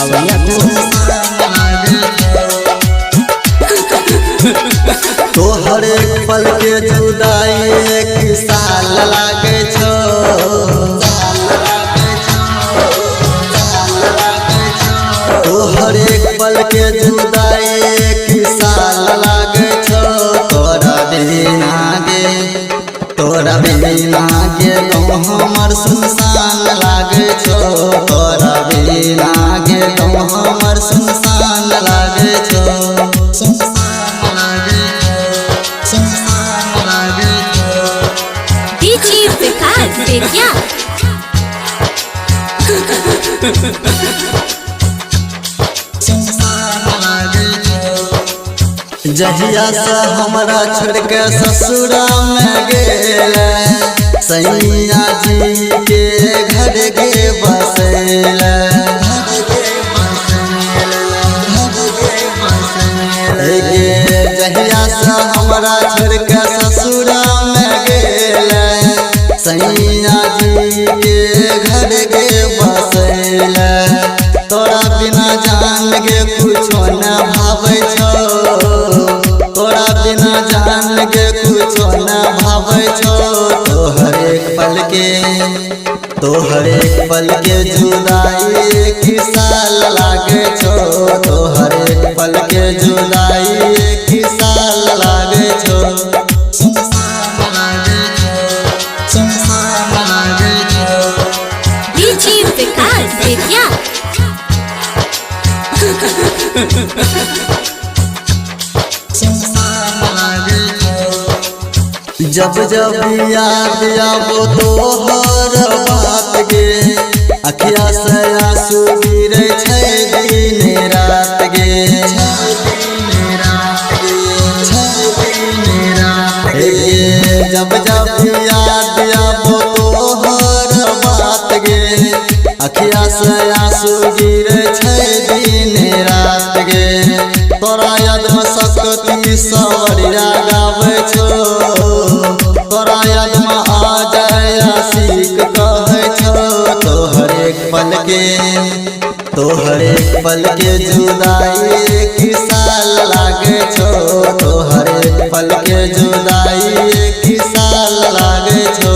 सावरिया तो हर एक पल के जुदाई एक साल लागे छो। तो हर एक पल के जुदाई एक साल लागे छो। तोरा बिना गे गाँव हमर सुनसान लागे छो। तोरा बिना गे गाँव हमर सुनसान लागे छो। डीजे विकास बेतिया जहिया से हमरा छोड़ के ससुरा में गेले सैया जी के घर गे बसेले। जहिया से हमरा छोड़ के ससुरा में गेले सैया जी के घर गे बसेले। तोरा बिना जान गे कुछो न भावे छो। तोरा बिना जान के कुछो न भावे छो। तोहर एक पल के जुदाई एक साल लागे छो। तोहर एक पल के जुदाई एक साल लागे छो। डीजे विकास बेतिया जब जब याद आवो तोहर बात गे अखिया से आंसू गिरे छै दिन रात गे। जब जब याद आवो तोहर बात गे अखिया से आंसू गिरे छै दिन रात गे। तोरा याद में सकती सावरिया गावे छो। तोरा याद में आ जाए आशिक कहे छो। तोहर एक पल के जुदाई एक साल लागे छो। तोहर एक पल के जुदाई एक साल लागे छो।